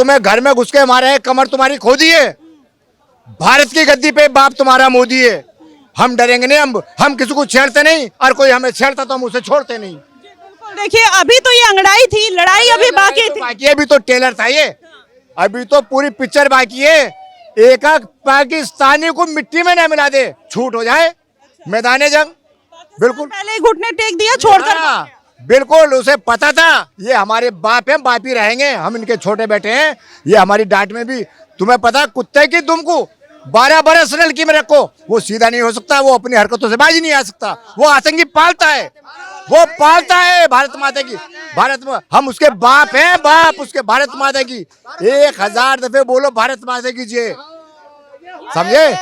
तुम्हें घर में घुस के मारे, कमर तुम्हारी खो दी है। भारत की गद्दी पे बाप तुम्हारा मोदी है। हम डरेंगे नहीं, हम किसी को छेड़ते नहीं, और कोई हमें छेड़ता तो हम उसे छोड़ते नहीं। देखिए अभी तो ये अंगड़ाई थी, लड़ाई अभी बाकी थी। बाकी अभी तो टेलर था ये, अभी तो पूरी पिक्चर बाकी है। एक पाकिस्तानी को मिट्टी में न मिला दे, छूट हो जाए मैदान जंग। बिल्कुल पहले ही घुटने टेक दिया, छोड़कर बिल्कुल उसे पता था ये हमारे बाप हैं, बाप ही रहेंगे, हम इनके छोटे बेटे हैं। ये हमारी डांट में भी तुम्हें पता, कुत्ते की दुम को 12 बरस लड़की में रखो, वो सीधा नहीं हो सकता, वो अपनी हरकतों से बाज नहीं आ सकता। वो आतंकी पालता है, वो पालता है भारत माता की। भारत में हम उसके बाप हैं, बाप उसके भारत माता की। 1000 दफे बोलो भारत माता की जय, समझे?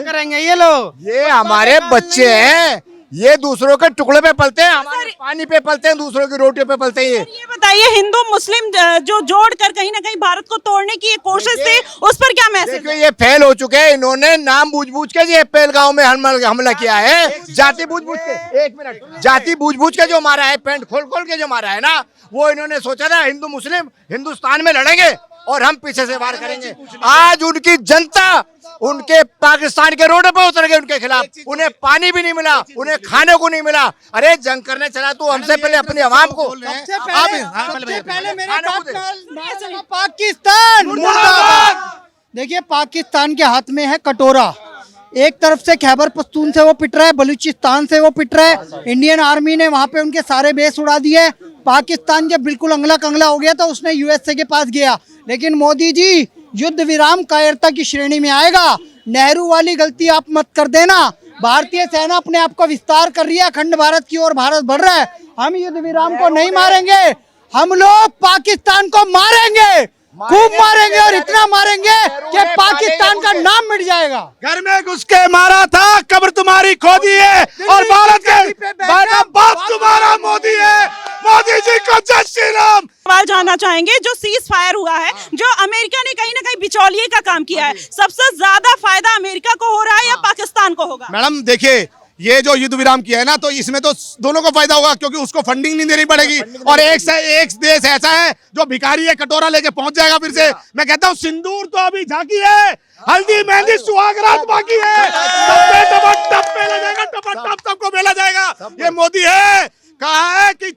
करेंगे ये लोग, ये हमारे बच्चे हैं, ये दूसरों के टुकड़े पे पलते हैं, हमारे पानी पे पलते हैं, दूसरों की रोटियों पे पलते हैं। ये बताइए हिंदू मुस्लिम जो जोड़कर कहीं ना कहीं भारत को तोड़ने की कोशिश थी, उस पर क्या मैसेज? देखिए ये फेल हो चुके हैं, इन्होंने नाम बूझ के ये पहलगांव में हमला किया है, जाति बूझ के। 1 मिनट, जाति बूझ के जो मारा है, पैंट खोल के जो मारा है ना, वो इन्होंने सोचा था हिंदू मुस्लिम हिंदुस्तान में लड़ेंगे और हम पीछे से वार करेंगे। आज उनकी जनता उनके पाकिस्तान के रोड पे उतर गए उनके खिलाफ, उन्हें पानी भी नहीं मिला, उन्हें खाने को नहीं मिला। अरे जंग करने चला तू हमसे पहले अपनी आवाम को, पाकिस्तान मुर्दाबाद। देखिए पाकिस्तान के हाथ में है कटोरा, एक तरफ से खैबर पख्तून से वो पिट रहा है, बलूचिस्तान से वो पिट रहा है। इंडियन आर्मी ने वहां पे उनके सारे बेस उड़ा दिए। पाकिस्तान जब बिल्कुल अंगला कंगला हो गया तो उसने यूएसए के पास गया, लेकिन मोदी जी युद्ध विराम कायरता की श्रेणी में आएगा। नेहरू वाली गलती आप मत कर देना। भारतीय सेना अपने आप को विस्तार कर रही है, अखंड भारत की ओर भारत बढ़ रहा है। हम युद्ध विराम को नहीं मारेंगे, हम लोग पाकिस्तान को मारेंगे, खूब मारेंगे, और इतना मारेंगे कि पाकिस्तान का नाम मिट जाएगा। घर में घुस के मारा था, कब्र तुम्हारी खोदी है, और भारत के बाप तुम्हारा मोदी है। मोदी जी को जय श्री राम। सवाल जानना चाहेंगे, जो सीज फायर हुआ है, जो अमेरिका ने कहीं ना कहीं बिचौलिए का काम किया है, सबसे ज्यादा फायदा अमेरिका को हो रहा है या पाकिस्तान को होगा? मैडम देखिए, ये जो युद्ध विराम किया है ना, तो इसमें तो दोनों को फायदा होगा, क्योंकि उसको फंडिंग नहीं देनी पड़ेगी। और एक से एक देश ऐसा है जो भिखारी है, कटोरा लेके पहुंच जाएगा फिर से। मैं कहता हूँ सिंदूर तो अभी झांकी है, हल्दी मेहंदी सुहागरात बाकी है। टप मेला जाएगा, टप सबको मेला जाएगा। ये मोदी है, कहा है कि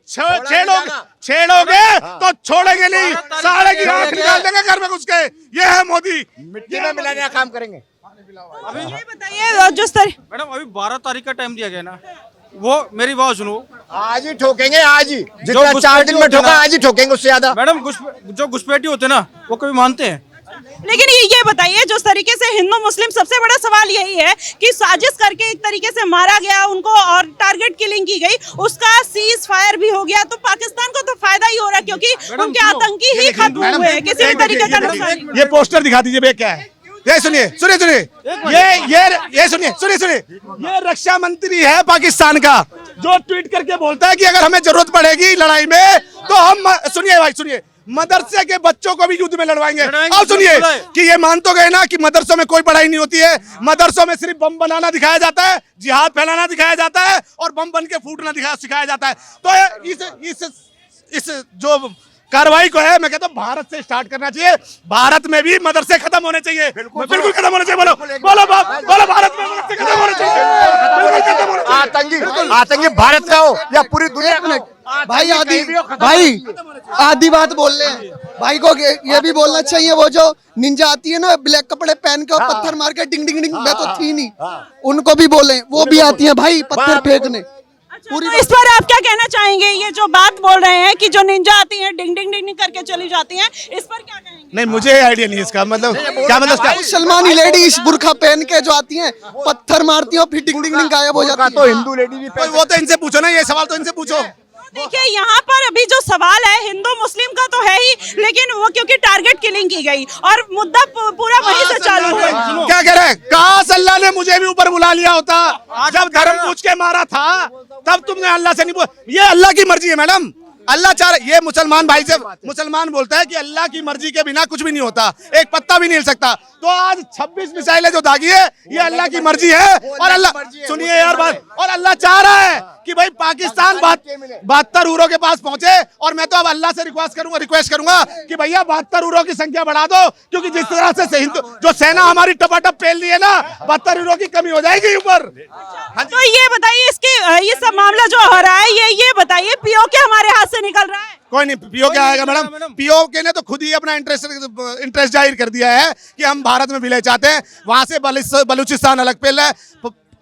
छेड़ोगे तो छोड़ेंगे नहीं, सारे की आंख निकाल देंगे घर में घुस के। ये है मोदी, मिट्टी में मिलाने का काम करेंगे। ये बताइए जो मैडम अभी 12 तारीख का टाइम दिया गया ना, वो मेरी बात सुनो, आज ही ठोकेंगे, आज ही जितना 4 दिन में ठोका आज ही ठोकेंगे, उससे ज्यादा। मैडम जो घुसपैठी होते ना वो कभी मानते हैं? लेकिन ये बताइए, जिस तरीके से हिंदू मुस्लिम, सबसे बड़ा सवाल यही है कि साजिश करके एक तरीके से मारा गया उनको और टारगेट किलिंग की गई, उसका सीज फायर भी हो गया, तो पाकिस्तान को तो फायदा ही हो रहा है, क्योंकि उनके आतंकी ही खत्म हुए हैं, किसी भी तरीके का नुकसान नहीं। ये पोस्टर दिखा दीजिए भैया, क्या है ये? सुनिए, ये सुनिए, ये रक्षा मंत्री है पाकिस्तान का, जो ट्वीट करके बोलता है कि अगर हमें जरूरत पड़ेगी लड़ाई में तो हम, सुनिए भाई सुनिए, मदरसे के बच्चों को भी युद्ध में लड़वाएंगे। अब सुनिए कि ये मान तो गए ना कि मदरसों में कोई पढ़ाई नहीं होती है, मदरसों में सिर्फ बम बनाना दिखाया जाता है, जिहाद फैलाना दिखाया जाता है, और बम बन के फूटना सिखाया जाता है। तो इस जो कार्रवाई को है, मैं कहता हूँ भारत से स्टार्ट करना चाहिए। भारत में भी मदरसे खत्म होने चाहिए, बिल्कुल खत्म होने चाहिए। बोलो भारत में मदरसे खत्म होने चाहिए। आतंकी भारत का हो या पूरी दुनिया का हो। भाई आधी बात बोल रहे हैं, भाई को ये भी बोलना चाहिए, वो जो निंजा आती है ना ब्लैक कपड़े पहन के और पत्थर मार के डिंग डिंग डिंग, मैं तो थी नहीं, उनको भी बोले, वो भी आती है भाई पत्थर फेंकने। तो इस पर आप क्या कहना चाहेंगे? ये जो बात बोल रहे हैं कि जो निंजा आती हैं डिंग डिंग डिंग करके चली जाती हैं, इस पर क्या कहेंगे? नहीं, मुझे आइडिया नहीं इसका, मतलब क्या मतलब क्या? मुसलमानी लेडीज बुरखा पहन के जो आती हैं, पत्थर मारती हैं, फिर डिंग डिंग डिंग गायब हो जाती है। तो हिंदू लेडी भी, वो तो इनसे पूछो ना, ये सवाल तो इनसे पूछो। देखिए यहाँ पर अभी जो सवाल है हिंदू मुस्लिम का तो है ही, लेकिन वो क्योंकि टारगेट किलिंग की गई और मुद्दा पूरा वहीं से चालू है। क्या कह रहे हैं? काश अल्लाह ने मुझे भी ऊपर बुला लिया होता, जब धर्म पूछ के मारा था तब तुमने अल्लाह से नहीं ये अल्लाह की मर्जी है मैडम, अल्लाह चाह रहा। ये मुसलमान भाई से मुसलमान बोलता है कि अल्लाह की मर्जी के बिना कुछ भी नहीं होता, एक पत्ता भी नहीं हिल सकता। तो आज 26 मिसाइलें जो दागी है, ये अल्लाह की मर्जी है। और अल्लाह, सुनिए यार बात, और अल्लाह चाह रहा है कि भाई पाकिस्तान 72 यूरो के पास पहुंचे। और मैं तो अब अल्लाह से रिक्वेस्ट करूंगा कि भैया 72 यूरो की संख्या बढ़ा दो, क्योंकि जिस तरह से जो सेना हमारी टपाटप पेल रही है ना, 72 यूरो की कमी हो जाएगी ऊपर। तो ये बताइए, इसके ये सब मामला जो हो रहा है, ये बताइए पीओके हमारे हाथ से निकल रहा है? कोई नहीं, पीओके आएगा मैडम। पीओके ने तो खुद ही अपना इंटरेस्ट जाहिर कर दिया है कि हम भारत में विलय चाहते हैं। वहां से बलूचिस्तान अलग पेल है,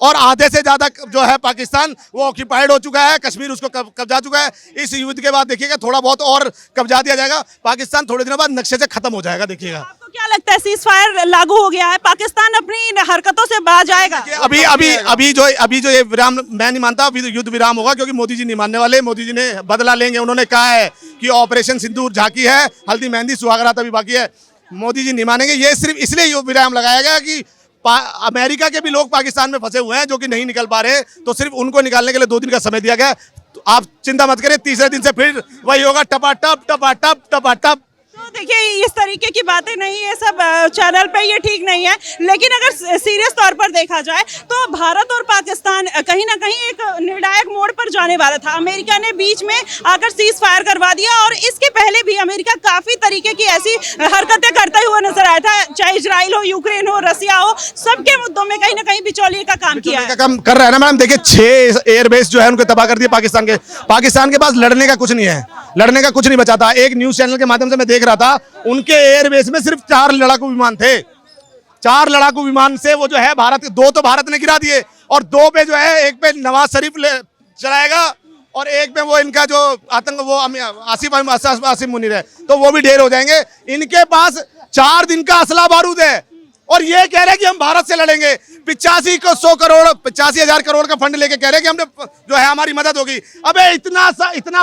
और आधे से ज्यादा जो है पाकिस्तान वो ऑक्यूपाइड हो चुका है, कश्मीर उसको कब्जा चुका है। इस युद्ध के बाद देखिएगा थोड़ा बहुत और कब्जा दिया जाएगा, पाकिस्तान थोड़े दिनों बाद नक्शे से खत्म हो जाएगा। देखिएगा आपको क्या लगता है, सीज फायर लागू हो गया है, पाकिस्तान अपनी हरकतों से बाज आएगा? अभी जो ये विराम, मैं नहीं मानता युद्ध विराम होगा, क्योंकि मोदी जी नहीं मानने वाले। मोदी जी ने बदला लेंगे। उन्होंने कहा है कि ऑपरेशन सिंदूर झांकी है, हल्दी मेहंदी सुहागरात अभी बाकी है। मोदी जी नहीं मानेंगे। ये सिर्फ इसलिए विराम लगाया गया कि अमेरिका के भी लोग पाकिस्तान में फंसे हुए हैं जो कि नहीं निकल पा रहे, तो सिर्फ उनको निकालने के लिए 2 दिन का समय दिया गया। तो आप चिंता मत करें, तीसरे दिन से फिर वही होगा, टपाटप टपाटप टपाटप। तो देखिए, इस तरीके की बातें नहीं, ये सब चैनल पे ये ठीक नहीं है। लेकिन अगर सीरियस तौर पर देखा जाए तो भारत और पाकिस्तान कहीं ना कहीं एक निर्णायक मोड़ पर जाने वाला था। अमेरिका ने बीच में आकर सीज फायर करवा दिया, और इसके पहले भी अमेरिका काफी तरीके की ऐसी हरकतें करता हुआ नजर आया था, चाहे इजराइल हो, यूक्रेन हो, रसिया हो, सबके मुद्दों में कहीं ना कहीं बिचौलिए का काम किया है। काम कर रहा है ना मैडम। देखिए 6 एयरबेस जो है उनको तबाह कर दिया पाकिस्तान के पास लड़ने का कुछ नहीं है, लड़ने का कुछ नहीं बचा था। एक न्यूज चैनल के माध्यम से मैं देख रहा था, उनके एयरबेस में सिर्फ 4 लड़ाकू विमान थे। 4 लड़ाकू विमान से वो जो है भारत के 2 तो भारत ने गिरा दिए, और 2 पे जो है, एक पे नवाज शरीफ चलाएगा और एक पे वो इनका जो आतंक वो आसिफ मुनीर है, तो वो भी ढेर हो जाएंगे। इनके पास 4 दिन का असला बारूद है, और ये कह रहे हैं कि हम भारत से लड़ेंगे। 85,000 करोड़ का फंड लेके कह रहे हैं कि हमने जो है हमारी मदद होगी। अबे इतना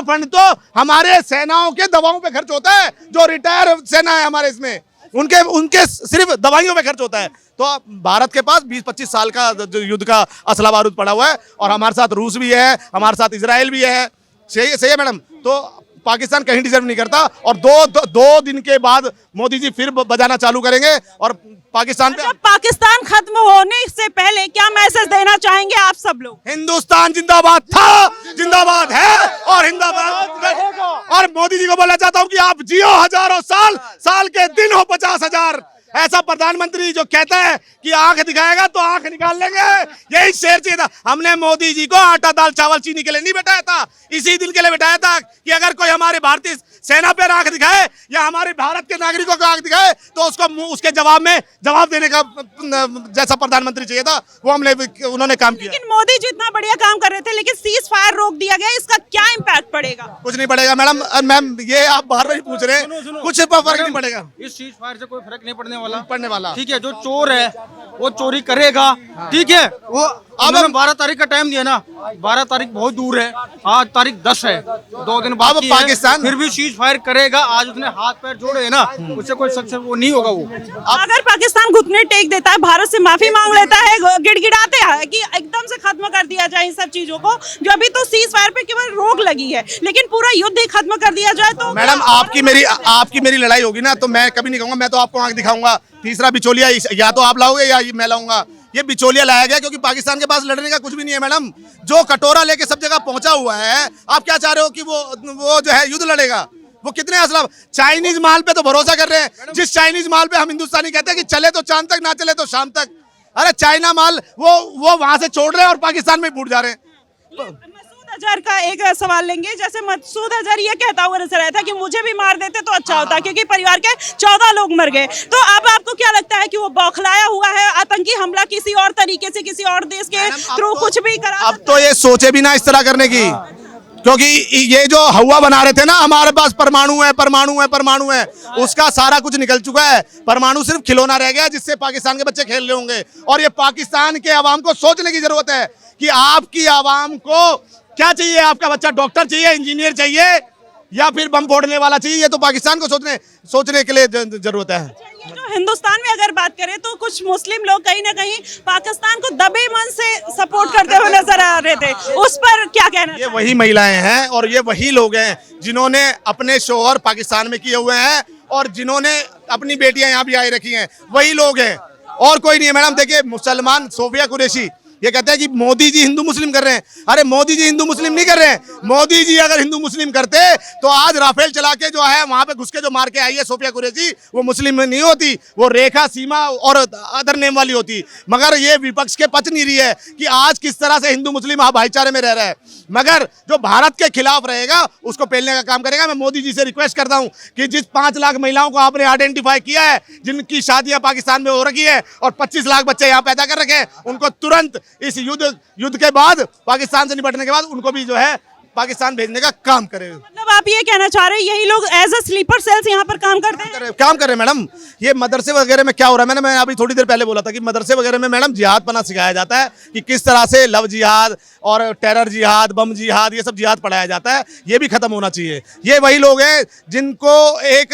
फंड तो हमारे सेनाओं के दवाओं पे खर्च होता है, जो रिटायर सेना है हमारे, इसमें उनके सिर्फ दवाइयों पे खर्च होता है। तो भारत के पास 20-25 साल का जो युद्ध का असला बारूद पड़ा हुआ है, और हमारे साथ रूस भी है, हमारे साथ इजराइल भी है। सही है मैडम। तो पाकिस्तान कहीं डिजर्व नहीं करता, और 2 दिन के बाद मोदी जी फिर बजाना चालू करेंगे, और पाकिस्तान पे। पाकिस्तान खत्म होने से पहले क्या मैसेज देना चाहेंगे आप सब लोग? हिंदुस्तान जिंदाबाद था, जिंदाबाद है, और हिंदुस्तान। और मोदी जी को बोलना चाहता हूं कि आप जियो हजारों साल, साल के दिन हो 50,000। ऐसा प्रधानमंत्री जो कहता है कि आंख दिखाएगा तो आंख निकाल लेंगे, यही शेर चाहिए था। हमने मोदी जी को आटा दाल चावल चीनी के लिए नहीं बैठाया था, इसी दिन के लिए बैठाया था कि अगर कोई हमारे भारतीय सेना पे आंख दिखाए या हमारे भारत के नागरिकों को आंख दिखाए, तो उसके जवाब देने का जैसा प्रधानमंत्री चाहिए था, वो उन्होंने काम किया। लेकिन मोदी जी इतना बढ़िया काम कर रहे थे, लेकिन सीज फायर रोक दिया गया, इसका क्या इम्पैक्ट पड़ेगा? कुछ नहीं पड़ेगा मैम, ये आप बार बार पूछ रहे हैं, कुछ फर्क नहीं पड़ेगा। इस सीज फायर से कोई फर्क नहीं पड़ने वाला। ठीक है, जो चोर है वो चोरी करेगा, ठीक है। वो अब 12 तारीख का टाइम दिया ना, 12 तारीख बहुत दूर है, आज तारीख 10 है, 2 दिन बाद पाकिस्तान फिर भी सीज फायर करेगा। आज उसने हाथ पैर जोड़े है ना, उससे कोई सक्सेस वो नहीं होगा। वो अगर पाकिस्तान घुटने टेक देता है, भारत से माफी मांग लेता है, गिड़गिड़ाते हैं कि एकदम से खत्म कर दिया जाए इन सब चीजों को, जो अभी तो सीज फायर पे केवल रोक लगी है, लेकिन पूरा युद्ध ही खत्म कर दिया जाए, तो मैडम आपकी मेरी लड़ाई होगी ना, तो मैं कभी नहीं कहूंगा मैं तो आपको आंख दिखाऊंगा। तीसरा बिचौलिया या तो आप लाओगे या मैं लाऊंगा। ये बिचौलिया लाया गया क्योंकि पाकिस्तान के पास लड़ने का कुछ भी नहीं है मैडम। जो कटोरा लेके सब जगह पहुंचा हुआ है, आप क्या चाह रहे हो कि वो जो है युद्ध लड़ेगा? वो कितने असला चाइनीज माल पे तो भरोसा कर रहे हैं, जिस चाइनीज माल पे हम हिंदुस्तानी कहते हैं कि चले तो चांद तक, ना चले तो शाम तक। अरे चाइना माल वो वहां से छोड़ रहे हैं और पाकिस्तान में फूट जा रहे हैं। मसूद अजहर का एक सवाल लेंगे। जैसे मसूद अजहर ये कहता हुआ नजर आया था कि मुझे भी मार देते तो अच्छा होता, क्योंकि परिवार के 14 लोग मर गए। तो अब आपको क्या लगता है कि वो बौखलाया हुआ है, आतंकी हमला किसी और तरीके से किसी और देश के थ्रू कुछ भी करा? अब तो ये सोचे भी ना इस तरह करने की, क्योंकि ये जो हवा बना रहे थे ना, हमारे पास परमाणु है, उसका सारा कुछ निकल चुका है। परमाणु सिर्फ खिलौना रह गया जिससे पाकिस्तान के बच्चे खेल रहे होंगे। और ये पाकिस्तान के अवाम को सोचने की जरूरत है कि आपकी आवाम को क्या चाहिए। आपका बच्चा डॉक्टर चाहिए, इंजीनियर चाहिए, या फिर बम फोड़ने वाला चाहिए? ये तो पाकिस्तान को सोचने के लिए जरूरत है। जो हिंदुस्तान में अगर बात करें तो कुछ मुस्लिम लोग कहीं ना कहीं पाकिस्तान को दबे मन से सपोर्ट करते हुए नजर आ रहे थे, उस पर क्या कहना? ये वही महिलाएं हैं और ये वही लोग हैं जिन्होंने अपने शोहर पाकिस्तान में किए हुए हैं और जिन्होंने अपनी बेटियां यहाँ भी आई रखी हैं, वही लोग हैं और कोई नहीं है मैडम। देखिए मुसलमान सोफिया कुरैशी ये कहते हैं कि मोदी जी हिंदू मुस्लिम कर रहे हैं। अरे मोदी जी हिंदू मुस्लिम नहीं कर रहे हैं। मोदी जी अगर हिंदू मुस्लिम करते तो आज राफेल चला के जो है वहां पे घुस के जो मार के आई है सोफिया कुरैशी, वो मुस्लिम नहीं होती, वो रेखा, सीमा और अदर नेम वाली होती। मगर ये विपक्ष के पच नहीं रही है कि आज किस तरह से हिंदू मुस्लिम भाईचारे में रह रहा है। मगर जो भारत के खिलाफ रहेगा उसको पेलने का काम करेगा। मैं मोदी जी से रिक्वेस्ट करता हूं कि जिस 5 लाख महिलाओं को आपने आइडेंटिफाई किया है, जिनकी शादियां पाकिस्तान में हो रखी है और 25 लाख बच्चे यहां पैदा कर रखे हैं, उनको तुरंत इस युद्ध के बाद, पाकिस्तान से निपटने के बाद उनको भी जो है पाकिस्तान भेजने का काम करे। मतलब आप ये कहना चाह रहे हैं यही लोग एज अ स्लीपर सेल्स यहाँ पर काम करते हैं? काम कर रहे हैं मैडम। ये मदरसे वगैरह में क्या हो रहा है, मैं अभी थोड़ी देर पहले बोला था कि मदरसे वगैरह में मैडम जिहाद पना सिखाया जाता है कि किस तरह से लव जिहाद और टेरर जिहाद, बम जिहाद, ये सब जिहाद पढ़ाया जाता है। ये भी खत्म होना चाहिए। ये वही लोग हैं जिनको एक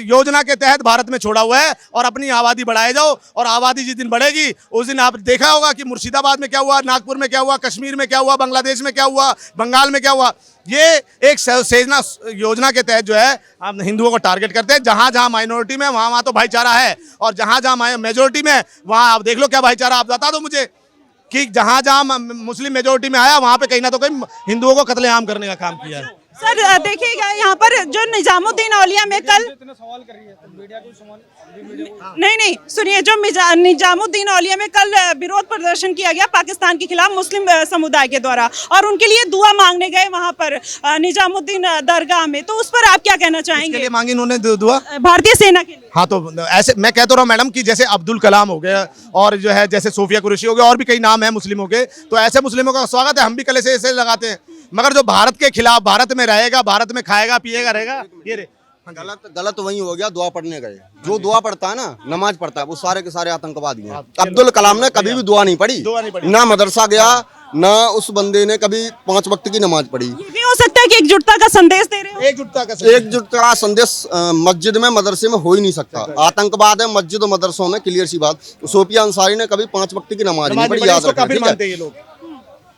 योजना के तहत भारत में छोड़ा हुआ है और अपनी आबादी बढ़ाए जाओ, और आबादी जिस दिन बढ़ेगी उस दिन आप देखा होगा कि मुर्शिदाबाद में क्या हुआ, नागपुर में क्या हुआ, कश्मीर में क्या हुआ, बांग्लादेश में क्या हुआ, बंगाल में क्या हुआ। ये एक सेजना योजना के तहत जो है हम हिंदुओं को टारगेट करते हैं। जहां जहां माइनॉरिटी में वहां तो भाईचारा है, और जहां जहां मेजोरिटी में वहां आप देख लो क्या भाईचारा। आप बता दो मुझे कि जहां जहां मुस्लिम मेजोरिटी में आया वहां पे कहीं ना तो कहीं हिंदुओं को कत्लेआम करने का काम किया है। सर देखिएगा यहाँ पर जो निजामुद्दीन औलिया में कल नहीं सुनिए, जो निजामुद्दीन औलिया में कल विरोध प्रदर्शन किया गया पाकिस्तान के खिलाफ मुस्लिम समुदाय के द्वारा, और उनके लिए दुआ मांगने गए वहाँ पर निजामुद्दीन दरगाह में, तो उस पर आप क्या कहना चाहेंगे? किसके लिए मांगी उन्होंने दुआ? भारतीय सेना के लिए। हाँ, तो ऐसे मैं कहता रहा हूँ मैडम कि जैसे अब्दुल कलाम हो गया और जो है जैसे सोफिया कुरैशी हो गया, और भी कई नाम है मुस्लिमों के, तो ऐसे मुस्लिमों का स्वागत है। हम भी कल ऐसे लगाते हैं। मगर जो भारत के खिलाफ, भारत में रहेगा, भारत में खाएगा पिएगा रहेगा, ये रे गलत वही हो गया। दुआ पढ़ने गए, जो दुआ पढ़ता है ना, नमाज पढ़ता है, वो सारे के सारे आतंकवादी हैं। अब्दुल कलाम ने कभी भी दुआ नहीं पढ़ी, ना मदरसा गया, ना उस बंदे ने कभी 5 वक्त की नमाज पढ़ी। ये भी हो सकता है कि एकजुटता का संदेश दे रहे हो? एकजुटता का संदेश मस्जिद में, मदरसे में हो ही नहीं सकता। आतंकवाद है मस्जिद और मदरसों में, क्लियर सी बात। सोफिया अंसारी ने कभी 5 वक्त की नमाज नहीं पढ़ी, याद रखें।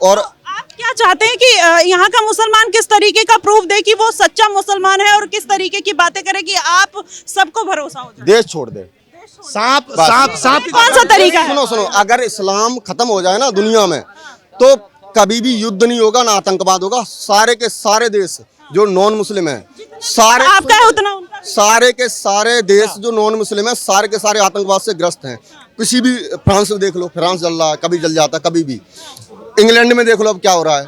और आप क्या चाहते हैं कि यहाँ का मुसलमान किस तरीके का प्रूफ दे कि वो सच्चा मुसलमान है, और किस तरीके की बातें करे कि आप सबको भरोसा हो जाए? देश छोड़ दे। सांप कौन सा तरीका है? सुनो, अगर इस्लाम खत्म हो जाए ना दुनिया में, तो कभी भी युद्ध नहीं होगा, ना आतंकवाद होगा। सारे के सारे देश जो नॉन मुस्लिम है, सारे आपका है उतना उनका, सारे के सारे देश जो नॉन मुस्लिम है, सारे के सारे आतंकवाद से ग्रस्त हैं। किसी भी फ्रांस में देख लो, फ्रांस जल रहा है, कभी जल जाता, कभी भी। इंग्लैंड में देख लो अब क्या हो रहा है,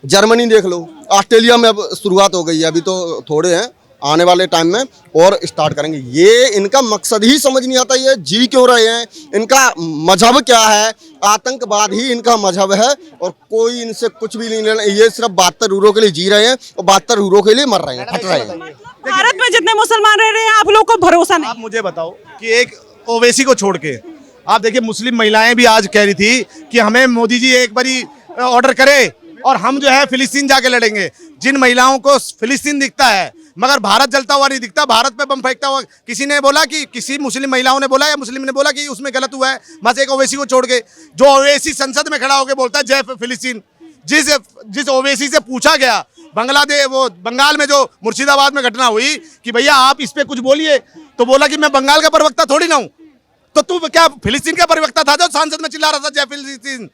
जर्मनी देख लो, ऑस्ट्रेलिया में अब शुरुआत हो गई है, अभी तो थोड़े हैं, आने वाले टाइम में और स्टार्ट करेंगे। ये इनका मकसद ही समझ नहीं आता, ये जी क्यों रहे हैं, इनका मजहब क्या है, आतंकवाद ही इनका मजहब है, और कोई इनसे कुछ भी नहीं लेना। ये सिर्फ 72 यूरो के लिए जी रहे हैं और 72 यूरो के लिए मर रहे हैं, फट रहे हैं। भारत में जितने मुसलमान रह रहे हैं आप लोग को भरोसा नहीं? आप मुझे बताओ कि एक ओवैसी को छोड़ के आप देखिए, मुस्लिम महिलाएं भी आज कह रही थी कि हमें मोदी जी एक बारी ऑर्डर करे और हम जो है फिलिस्तीन जाके लड़ेंगे। जिन महिलाओं को फिलिस्तीन दिखता है मगर भारत जलता हुआ नहीं दिखता, भारत पे बम फेंकता हुआ, किसी ने बोला कि, किसी मुस्लिम महिलाओं ने बोला या मुस्लिम ने बोला कि उसमें गलत हुआ है? बस एक ओवैसी को छोड़ के, जो ओवैसी संसद में खड़ा होकर बोलता है जय फिलिस्तीन। जिस ओवैसी से पूछा गया बांग्लादेश, वो बंगाल में जो मुर्शिदाबाद में घटना हुई कि भैया आप इस पे कुछ बोलिए, तो बोला कि मैं बंगाल का प्रवक्ता थोड़ी ना हूं, तो तू क्या फिलिस्तीन का प्रवक्ता था जो सांसद में चिल्ला रहा था जय फिलिस्तीन?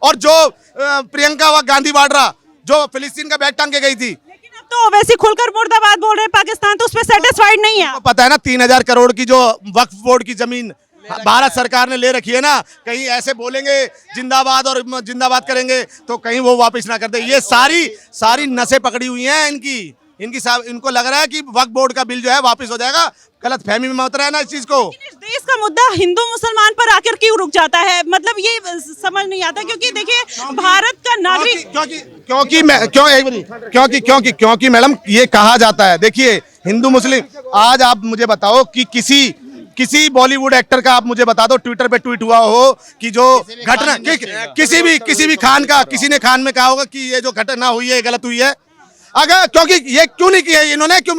और जो प्रियंका गांधी वाड्रा जो फिलिस्तीन का बैग टांग के गई थी, लेकिन अब तो ओवैसी खुलकर मुर्दाबाद बोल रहे हैं पाकिस्तान, तो उस पर सेटिस्फाइड नहीं है? पता है ना 3000 करोड़ की जो वक्फ बोर्ड की जमीन भारत सरकार ने ले रखी है ना, कहीं ऐसे बोलेंगे जिंदाबाद और जिंदाबाद करेंगे तो कहीं वो वापस ना कर दे। ये सारी नसें पकड़ी हुई हैं इनको लग रहा है कि वक्फ बोर्ड का बिल जो है वापस हो जाएगा। गलत फहमी में मत रहना इस चीज को। इस देश का मुद्दा हिंदू मुसलमान पर आकर क्यों रुक जाता है, मतलब ये समझ नहीं आता। क्योंकि देखिए भारत का नागरिक, क्योंकि मैडम ये कहा जाता है, देखिए हिंदू मुस्लिम, आज आप मुझे बताओ कि किसी बॉलीवुड एक्टर का आप मुझे बता दो ट्विटर पे ट्वीट हुआ हो कि जो घटना किसी भी खान का, किसी ने खान में कहा होगा कि ये जो घटना हुई है गलत हुई है। अगर क्योंकि ये क्यों नहीं किया इन्होंने, क्यों?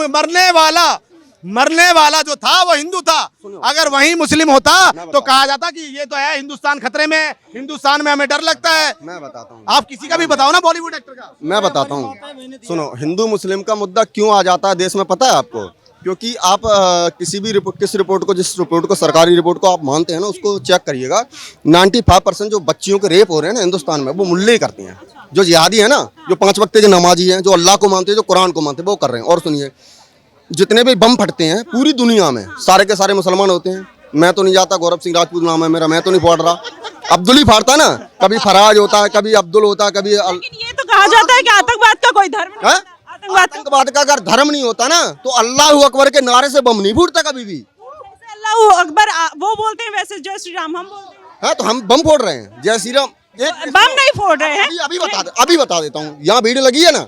मरने वाला जो था वो हिंदू था। अगर वही मुस्लिम होता तो कहा जाता कि ये तो है हिंदुस्तान खतरे में, हिंदुस्तान में हमें डर लगता है। मैं बताता हूँ, आप किसी का भी बताओ ना बॉलीवुड एक्टर का। मैं बताता हूँ, सुनो, हिंदू मुस्लिम का मुद्दा क्यों आ जाता है देश में, पता है आपको? क्योंकि आप किसी भी रिपोर्ट, किस रिपोर्ट को, जिस रिपोर्ट को, सरकारी रिपोर्ट को आप मानते हैं ना, उसको चेक करिएगा। 95% जो बच्चियों के रेप हो रहे हैं ना हिंदुस्तान में, वो मुल्ले ही करते हैं। जो जिहादी है ना, जो 5 वक्त के नमाजी हैं, जो अल्लाह को मानते हैं, जो कुरान को मानते हैं, वो कर रहे हैं। और सुनिए, जितने भी बम फटते हैं पूरी दुनिया में, सारे के सारे मुसलमान होते हैं। मैं तो नहीं जाता, गौरव सिंह राजपूत नाम है मेरा, मैं तो नहीं फोड़ रहा, अब्दुल ही फाड़ता ना। कभी फराज होता है, कभी अब्दुल होता है, कभी लेकिन ये तो कहा जाता है कि आतंकवाद का कोई धर्म नहीं है? होता। आतंकवाद का अगर धर्म नहीं होता ना, तो अल्लाह अकबर के नारे से बम नहीं फूटता कभी भी। अल्लाह अकबर वो बोलते हैं, वैसे जय श्री राम हम बोलते हैं। हाँ, तो हम बम फोड़ रहे हैं, जय श्री राम। बम नहीं फोड़ रहे हैं। अभी बता देता हूँ। यहाँ भीड़ लगी है ना,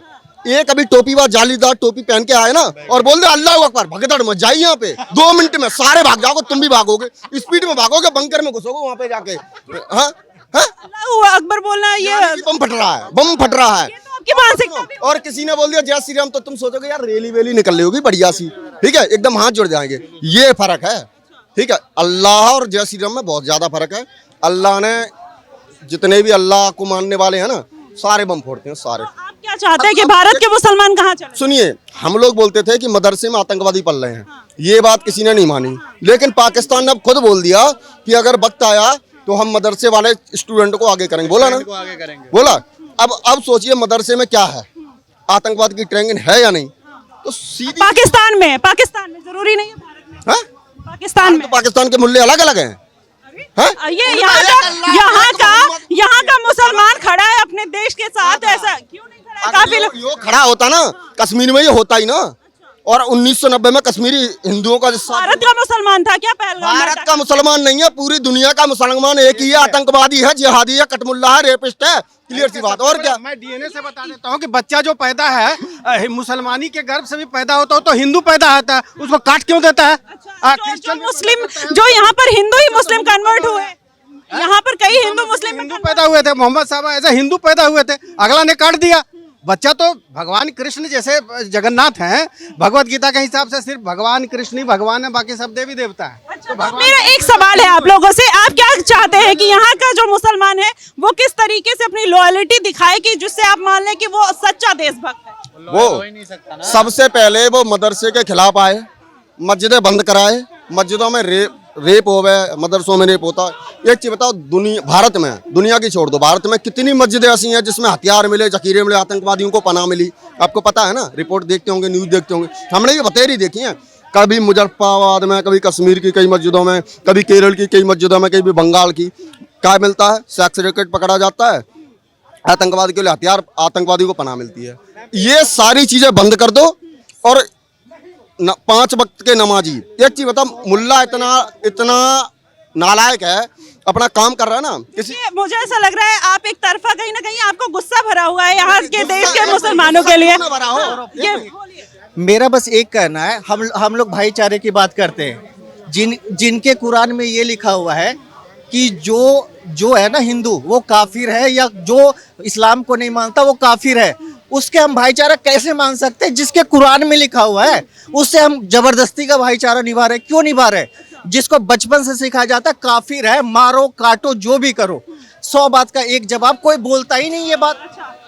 एक अभी टोपी वाला जालीदार टोपी पहन के आए ना, और बोल दे अल्लाह अकबर, भगदड़ मच जाइए। यहाँ पे 2 मिनट में सारे भाग जाओगे, तुम भी भागोगे, स्पीड में भागोगे, बंकर में घुसोगे वहाँ पे जाके। हाँ, अल्लाह अकबर बोलना ये बम फट रहा है, बम फट रहा है। तो आपकी मानसिकता भी और किसी ने बोल दिया जय श्री राम, तो तुम सोचोगे यार रैली वेली निकल रही होगी बढ़िया सी, ठीक है, एकदम हाथ जुड़ जाएंगे। ये फर्क है, ठीक है। अल्लाह और जय श्री राम में बहुत ज्यादा फर्क है। अल्लाह ने, जितने भी अल्लाह को मानने वाले हैं ना, सारे बम फोड़ते हैं, सारे। आप क्या चाहते हैं कि भारत के मुसलमान कहाँ चले? सुनिए, हम लोग बोलते थे कि मदरसे में आतंकवादी पल रहे हैं, ये बात किसी ने नहीं मानी। लेकिन पाकिस्तान ने अब खुद बोल दिया कि अगर वक्त आया तो हम मदरसे वाले स्टूडेंट को आगे करेंगे। बोला ना, बोला। अब सोचिए मदरसे में क्या है, आतंकवाद की ट्रेनिंग है या नहीं? तो सीधी पाकिस्तान में जरूरी नहीं है, भारत में। हाँ? पाकिस्तान में तो पाकिस्तान के मुल्ले अलग अलग हैं। हाँ? ये यहाँ का मुसलमान खड़ा है अपने देश के साथ, ऐसा क्यों नहीं खड़ा है? काफी लोग यो खड़ा होता ना, कश्मीर में ये होता ही ना। और 1990 में कश्मीरी हिंदुओं का भारत का मुसलमान था क्या पहलगाम? भारत का मुसलमान नहीं है, पूरी दुनिया का मुसलमान एक ही है। आतंकवादी है, जिहादी है, कटमुल्ला है, रेपिस्ट है, क्लियर सी बात। और क्या? मैं डीएनए से बता देता हूँ कि बच्चा जो पैदा है मुसलमानी के गर्भ से भी पैदा होता हो तो हिंदू पैदा होता है, उसको काट क्यों देता है? जो मुस्लिम, जो यहाँ पर हिंदू ही मुस्लिम कन्वर्ट हुए, यहाँ पर कई हिंदू मुस्लिम हिंदू पैदा हुए थे, मोहम्मद साहब ऐसे हिंदू पैदा हुए थे, अगला ने काट दिया। बच्चा तो भगवान कृष्ण जैसे जगन्नाथ हैं, भगवत गीता के हिसाब से सिर्फ भगवान कृष्ण ही भगवान है, बाकी सब देवी देवता है। तो मेरा एक सवाल है आप लोगों से, आप क्या चाहते हैं कि यहाँ का जो मुसलमान है वो किस तरीके से अपनी लॉयल्टी दिखाए कि जिससे आप मान लें कि वो सच्चा देशभक्त है? वो सबसे पहले वो मदरसे के खिलाफ आए, मस्जिदें बंद कराए, मस्जिदों में रेप हो गए, मदरसों में रेप होता है। एक चीज बताओ, भारत में, दुनिया की छोड़ दो, भारत में कितनी मस्जिदें ऐसी हैं जिसमें हथियार मिले, जखीरे मिले, आतंकवादियों को पनाह मिली? आपको पता है ना, रिपोर्ट देखते होंगे, न्यूज देखते होंगे, हमने ये बतेरी देखी है। कभी मुजफ्फराबाद में, कभी कश्मीर की कई मस्जिदों में, कभी केरल की कई मस्जिदों में, कभी बंगाल की। क्या मिलता है? सेक्स रैकेट पकड़ा जाता है, आतंकवाद के लिए हथियार, आतंकवादी को पनाह मिलती है। ये सारी चीजें बंद कर दो। और 5 वक्त के नमाजी, एक चीज बता, मुल्ला इतना नालायक है, अपना काम कर रहा है ना। मुझे ऐसा लग रहा है आप एक तरफा, कहीं ना कहीं आपको गुस्सा भरा हुआ है यहाँ के देश के मुसलमानों के लिए। मेरा बस एक कहना है, हम लोग भाईचारे की बात करते हैं। जिनके कुरान में ये लिखा हुआ है कि जो है ना हिंदू, वो काफिर है, या जो इस्लाम को नहीं मानता वो काफिर है, उसके हम भाईचारा कैसे मान सकते हैं? जिसके कुरान में लिखा हुआ है उससे हम जबरदस्ती का भाईचारा निभा रहे? क्यों निभा रहे? जिसको बचपन से सिखाया जाता है काफिर है, मारो काटो जो भी करो, 100 बात का एक जवाब, कोई बोलता ही नहीं ये बात।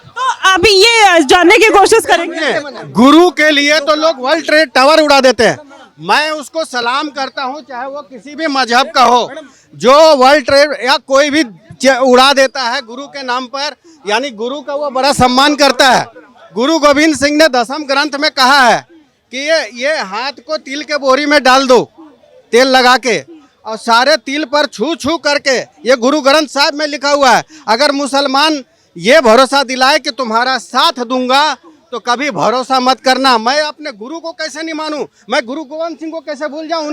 तो अभी ये जानने की कोशिश करेंगे, गुरु के लिए तो लोग वर्ल्ड ट्रेड टावर उड़ा देते हैं। मैं उसको सलाम करता हूं, चाहे वो किसी भी मजहब का हो, जो वर्ल्ड ट्रेड या कोई भी उड़ा देता है गुरु के नाम पर, यानी गुरु का वो बड़ा सम्मान करता है। गुरु गोविंद सिंह ने 10वें ग्रंथ में कहा है कि ये हाथ को तिल के बोरी में डाल दो, तेल लगा के, और सारे तिल पर छू छू करके, ये गुरु ग्रंथ साहब में लिखा हुआ है। अगर मुसलमान ये भरोसा दिलाए कि तुम्हारा साथ दूंगा, तो कभी भरोसा मत करना। मैं अपने गुरु को कैसे नहीं मानूं? मैं गुरु गोविंद सिंह को कैसे भूल जाऊं?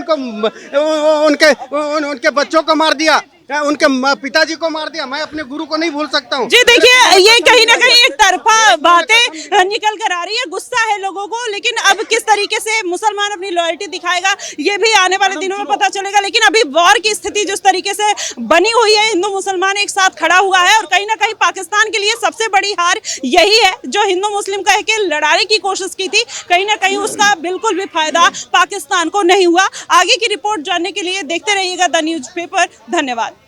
उनके बच्चों को मार दिया, उनके पिताजी को मार दिया, मैं अपने गुरु को नहीं भूल सकता हूँ। जी देखिए, ये कहीं ना कहीं एक तरफा बातें निकल कर आ रही है, गुस्सा है लोगों को, लेकिन अब किस तरीके से मुसलमान अपनी लॉयल्टी दिखाएगा ये भी आने वाले दिनों में पता चलेगा। लेकिन अभी वॉर की स्थिति जिस तरीके से बनी हुई है, हिंदू मुसलमान एक साथ खड़ा हुआ है, और कहीं ना कहीं पाकिस्तान के लिए सबसे बड़ी हार यही है, जो हिंदू मुस्लिम कह के लड़ाने की कोशिश की थी, कहीं ना कहीं उसका बिल्कुल भी फायदा पाकिस्तान को नहीं हुआ। आगे की रिपोर्ट जानने के लिए देखते रहिएगा द न्यूज़पेपर। धन्यवाद।